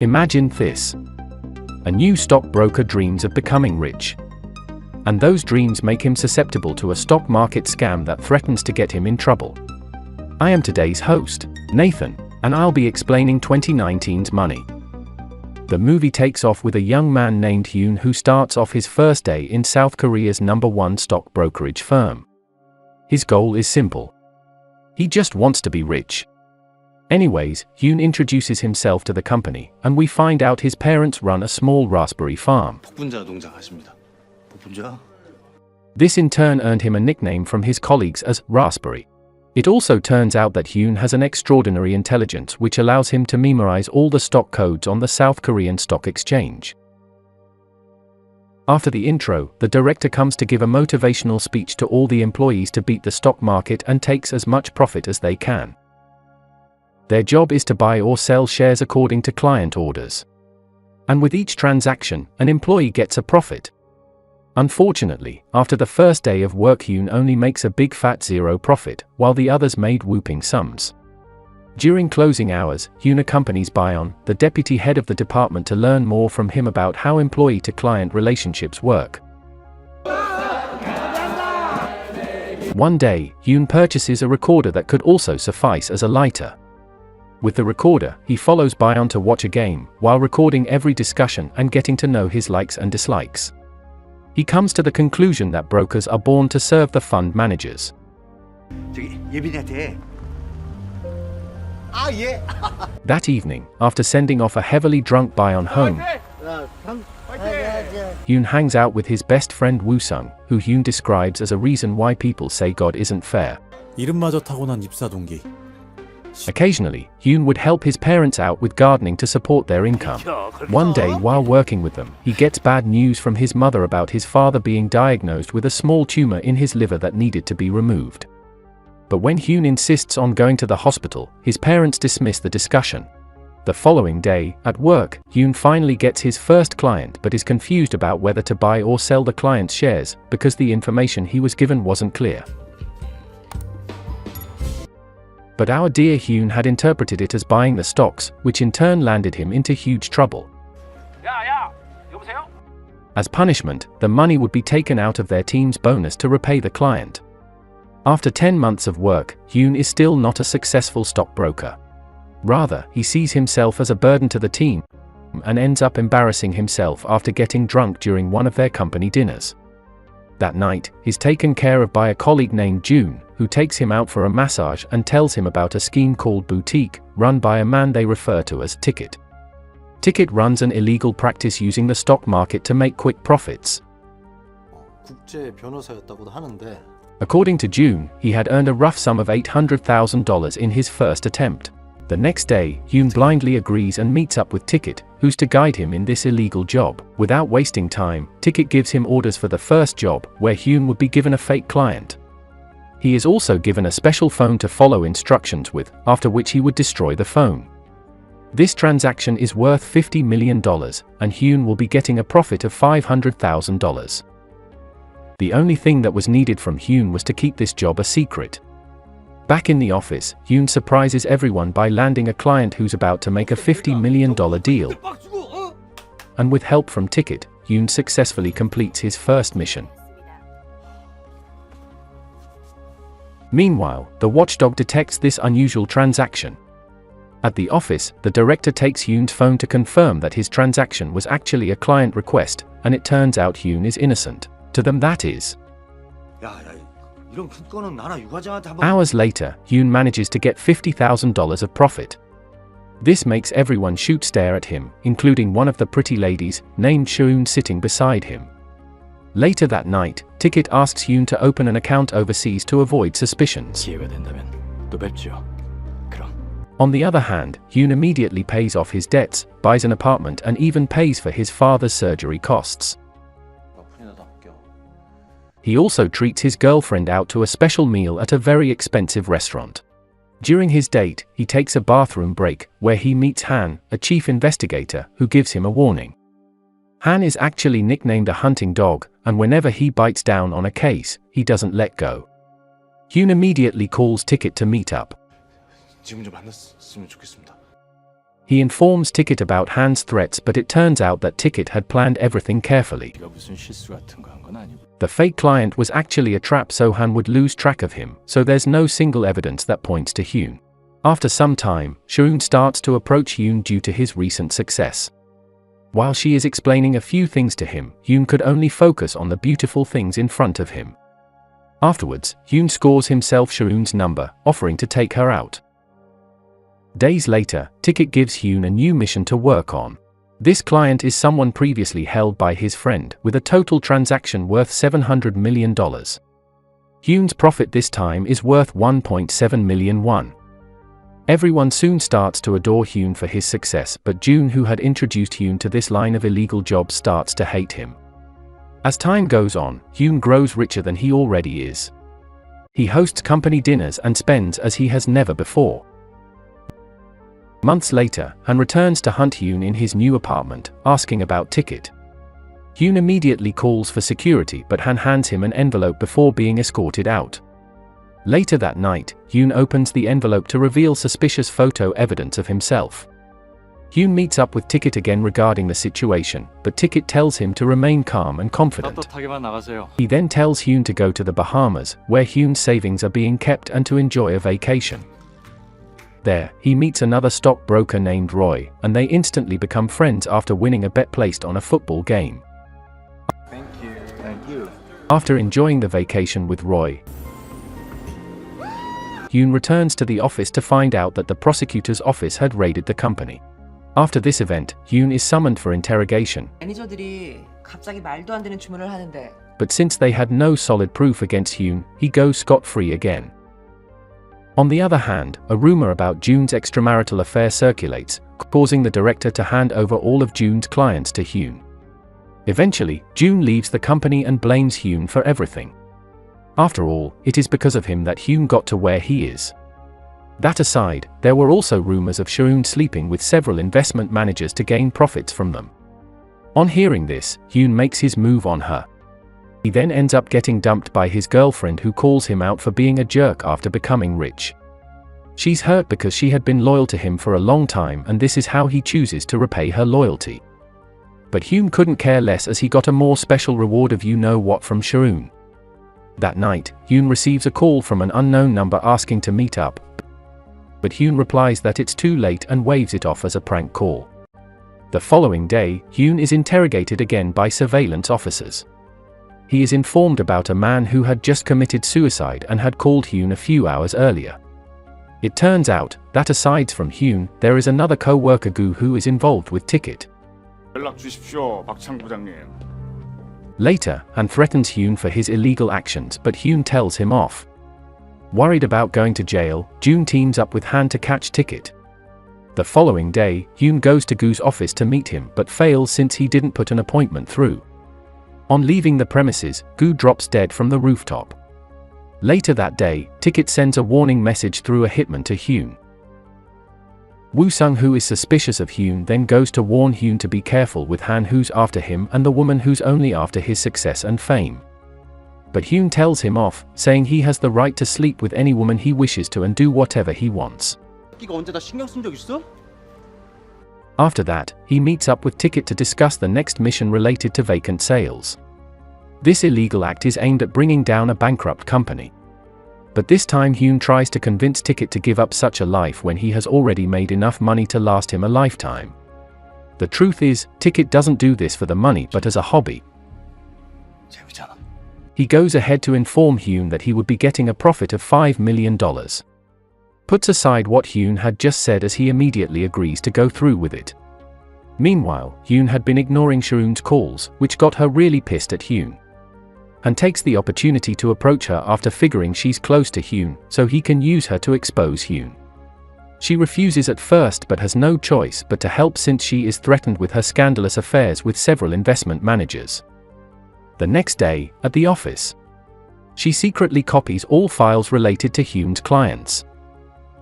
Imagine this. A new stockbroker dreams of becoming rich. And those dreams make him susceptible to a stock market scam that threatens to get him in trouble. I am today's host, Nathan, and I'll be explaining 2019's Money. The movie takes off with a young man named Hyun who starts off his first day in South Korea's #1 stock brokerage firm. His goal is simple. He just wants to be rich. Anyways, Hyun introduces himself to the company, and we find out his parents run a small raspberry farm. This in turn earned him a nickname from his colleagues as Raspberry. It also turns out that Hyun has an extraordinary intelligence which allows him to memorize all the stock codes on the South Korean stock exchange. After the intro, the director comes to give a motivational speech to all the employees to beat the stock market and takes as much profit as they can. Their job is to buy or sell shares according to client orders. And with each transaction, an employee gets a profit. Unfortunately, after the first day of work, Hyun only makes a big fat zero profit, while the others made whooping sums. During closing hours, Hyun accompanies Bayon, the deputy head of the department, to learn more from him about how employee-to-client relationships work. One day, Hyun purchases a recorder that could also suffice as a lighter. With the recorder, he follows Bayon to watch a game, while recording every discussion and getting to know his likes and dislikes. He comes to the conclusion that brokers are born to serve the fund managers. That evening, after sending off a heavily drunk Bayon home, Hyun hangs out with his best friend Woo-sung, who Hyun describes as a reason why people say God isn't fair. 이름마저 타고난 입사 동기. Occasionally, Hyun would help his parents out with gardening to support their income. One day, while working with them, he gets bad news from his mother about his father being diagnosed with a small tumor in his liver that needed to be removed. But when Hyun insists on going to the hospital, his parents dismiss the discussion. The following day, at work, Hyun finally gets his first client but is confused about whether to buy or sell the client's shares, because the information he was given wasn't clear. But our dear Hyun had interpreted it as buying the stocks, which in turn landed him into huge trouble. As punishment, the money would be taken out of their team's bonus to repay the client. After 10 months of work, Hyun is still not a successful stockbroker. Rather, he sees himself as a burden to the team, and ends up embarrassing himself after getting drunk during one of their company dinners. That night, he's taken care of by a colleague named June, who takes him out for a massage and tells him about a scheme called Boutique, run by a man they refer to as Ticket. Ticket runs an illegal practice using the stock market to make quick profits. According to June, he had earned a rough sum of $800,000 in his first attempt. The next day, Hyun blindly agrees and meets up with Ticket, who's to guide him in this illegal job. Without wasting time, Ticket gives him orders for the first job, where Hyun would be given a fake client. He is also given a special phone to follow instructions with, after which he would destroy the phone. This transaction is worth $50 million, and Hyun will be getting a profit of $500,000. The only thing that was needed from Hyun was to keep this job a secret. Back in the office, Hyun surprises everyone by landing a client who's about to make a $50 million deal. And with help from Ticket, Hyun successfully completes his first mission. Meanwhile, the watchdog detects this unusual transaction. At the office, the director takes Hyun's phone to confirm that his transaction was actually a client request, and it turns out Hyun is innocent. To them, that is. Hours later, Hyun manages to get $50,000 of profit. This makes everyone shoot stare at him, including one of the pretty ladies, named Shoon, sitting beside him. Later that night, Ticket asks Hyun to open an account overseas to avoid suspicions. On the other hand, Hyun immediately pays off his debts, buys an apartment, and even pays for his father's surgery costs. He also treats his girlfriend out to a special meal at a very expensive restaurant. During his date, he takes a bathroom break, where he meets Han, a chief investigator, who gives him a warning. Han is actually nicknamed the hunting dog, and whenever he bites down on a case, he doesn't let go. Hyun immediately calls Ticket to meet up. He informs Ticket about Han's threats, but it turns out that Ticket had planned everything carefully. The fake client was actually a trap so Han would lose track of him, so there's no single evidence that points to Hyun. After some time, Sharon starts to approach Hyun due to his recent success. While she is explaining a few things to him, Hyun could only focus on the beautiful things in front of him. Afterwards, Hyun scores himself Sharon's number, offering to take her out. Days later, Ticket gives Hyun a new mission to work on. This client is someone previously held by his friend, with a total transaction worth $700 million. Hyun's profit this time is worth 1.7 million won. Everyone soon starts to adore Hyun for his success, but June, who had introduced Hyun to this line of illegal jobs, starts to hate him. As time goes on, Hyun grows richer than he already is. He hosts company dinners and spends as he has never before. Months later, Han returns to hunt Hyun in his new apartment, asking about Ticket. Hyun immediately calls for security, but Han hands him an envelope before being escorted out. Later that night, Hyun opens the envelope to reveal suspicious photo evidence of himself. Hyun meets up with Ticket again regarding the situation, but Ticket tells him to remain calm and confident. He then tells Hyun to go to the Bahamas, where Hyun's savings are being kept, and to enjoy a vacation. There, he meets another stockbroker named Roy, and they instantly become friends after winning a bet placed on a football game. Thank you. After enjoying the vacation with Roy, Hyun returns to the office to find out that the prosecutor's office had raided the company. After this event, Hyun is summoned for interrogation. 매니저들이 갑자기 말도 안 되는 주문을 하는데. But since they had no solid proof against Hyun, he goes scot-free again. On the other hand, a rumor about June's extramarital affair circulates, causing the director to hand over all of June's clients to Hyun. Eventually, June leaves the company and blames Hyun for everything. After all, it is because of him that Hyun got to where he is. That aside, there were also rumors of Sharon sleeping with several investment managers to gain profits from them. On hearing this, Hyun makes his move on her. He then ends up getting dumped by his girlfriend, who calls him out for being a jerk after becoming rich. She's hurt because she had been loyal to him for a long time, and this is how he chooses to repay her loyalty. But Hyun couldn't care less, as he got a more special reward of you-know-what from Sharon. That night, Hyun receives a call from an unknown number asking to meet up. But Hyun replies that it's too late and waves it off as a prank call. The following day, Hyun is interrogated again by surveillance officers. He is informed about a man who had just committed suicide and had called Hyun a few hours earlier. It turns out that aside from Hyun, there is another co-worker Gu who is involved with Ticket. 연락 주십시오, 박창 부장님. Later, Han threatens Hyun for his illegal actions, but Hyun tells him off. Worried about going to jail, June teams up with Han to catch Ticket. The following day, Hyun goes to Gu's office to meet him, but fails since he didn't put an appointment through. On leaving the premises, Gu drops dead from the rooftop. Later that day, Ticket sends a warning message through a hitman to Hyun. Woo-sung, who is suspicious of Hyun, then goes to warn Hyun to be careful with Han, who's after him, and the woman who's only after his success and fame. But Hyun tells him off, saying he has the right to sleep with any woman he wishes to and do whatever he wants. After that, he meets up with Ticket to discuss the next mission related to vacant sales. This illegal act is aimed at bringing down a bankrupt company. But this time Hyun tries to convince Ticket to give up such a life when he has already made enough money to last him a lifetime. The truth is, Ticket doesn't do this for the money but as a hobby. He goes ahead to inform Hyun that he would be getting a profit of $5 million. Puts aside what Hyun had just said as he immediately agrees to go through with it. Meanwhile, Hyun had been ignoring Sharon's calls, which got her really pissed at Hyun. And takes the opportunity to approach her after figuring she's close to Hyun, so he can use her to expose Hyun. She refuses at first but has no choice but to help since she is threatened with her scandalous affairs with several investment managers. The next day, at the office, she secretly copies all files related to Hyun's clients.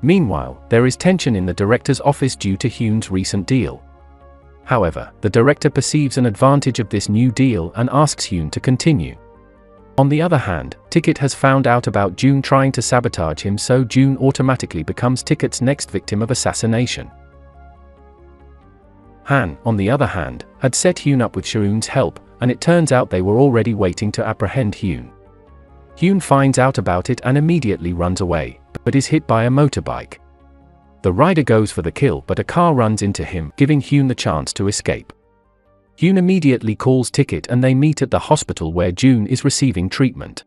Meanwhile, there is tension in the director's office due to Hyun's recent deal. However, the director perceives an advantage of this new deal and asks Hyun to continue. On the other hand, Ticket has found out about June trying to sabotage him, so June automatically becomes Ticket's next victim of assassination. Han, on the other hand, had set Hyun up with Shaun's help, and it turns out they were already waiting to apprehend Hyun. Hyun finds out about it and immediately runs away, but is hit by a motorbike. The rider goes for the kill, but a car runs into him, giving Hyun the chance to escape. Hyun immediately calls Ticket and they meet at the hospital where June is receiving treatment.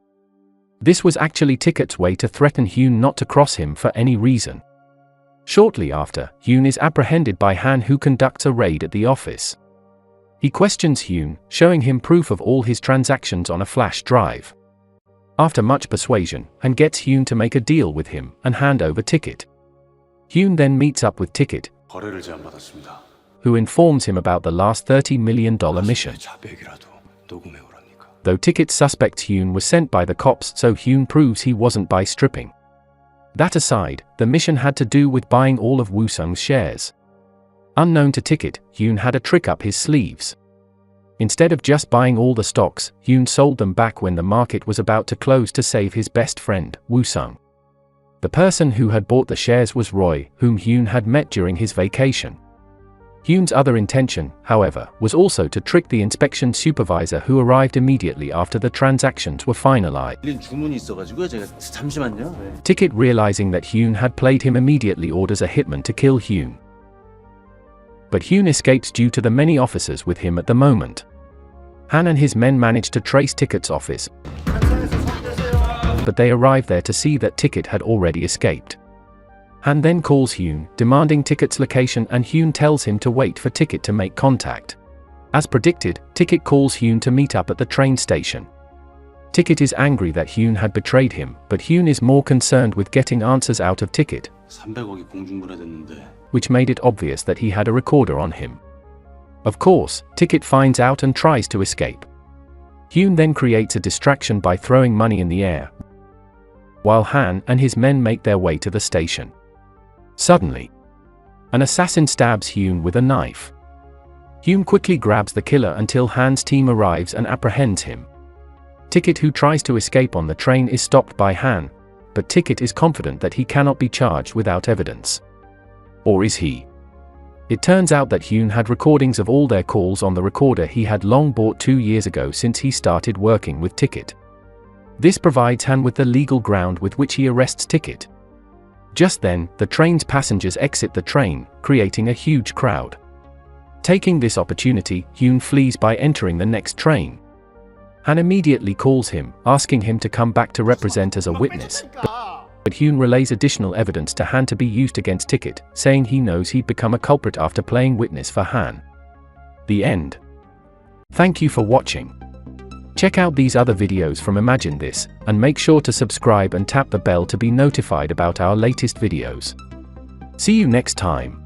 This was actually Ticket's way to threaten Hyun not to cross him for any reason. Shortly after, Hyun is apprehended by Han, who conducts a raid at the office. He questions Hyun, showing him proof of all his transactions on a flash drive. After much persuasion, Han gets Hyun to make a deal with him and hand over Ticket. Hyun then meets up with Ticket, who informs him about the last $30 million mission. Though Ticket suspects Hyun was sent by the cops, so Hyun proves he wasn't by stripping. That aside, the mission had to do with buying all of Woo-sung's shares. Unknown to Ticket, Hyun had a trick up his sleeves. Instead of just buying all the stocks, Hyun sold them back when the market was about to close to save his best friend, Woo-sung. The person who had bought the shares was Roy, whom Hyun had met during his vacation. Hyun's other intention, however, was also to trick the inspection supervisor, who arrived immediately after the transactions were finalized. Ticket, realizing that Hyun had played him, immediately orders a hitman to kill Hyun. But Hyun escapes due to the many officers with him at the moment. Han and his men manage to trace Ticket's office, but they arrive there to see that Ticket had already escaped. Han then calls Hyun, demanding Ticket's location, and Hyun tells him to wait for Ticket to make contact. As predicted, Ticket calls Hyun to meet up at the train station. Ticket is angry that Hyun had betrayed him, but Hyun is more concerned with getting answers out of Ticket, which made it obvious that he had a recorder on him. Of course, Ticket finds out and tries to escape. Hyun then creates a distraction by throwing money in the air, while Han and his men make their way to the station. Suddenly, an assassin stabs Hyun with a knife. Hyun quickly grabs the killer until Han's team arrives and apprehends him. Ticket, who tries to escape on the train, is stopped by Han, but Ticket is confident that he cannot be charged without evidence. Or is he? It turns out that Hyun had recordings of all their calls on the recorder he had long bought 2 years ago, since he started working with Ticket. This provides Han with the legal ground with which he arrests Ticket. Just then, the train's passengers exit the train, creating a huge crowd. Taking this opportunity, Hyun flees by entering the next train. Han immediately calls him, asking him to come back to represent as a witness, but Hyun relays additional evidence to Han to be used against Ticket, saying he knows he'd become a culprit after playing witness for Han. The end. Thank you for watching. Check out these other videos from Imagine This, and make sure to subscribe and tap the bell to be notified about our latest videos. See you next time.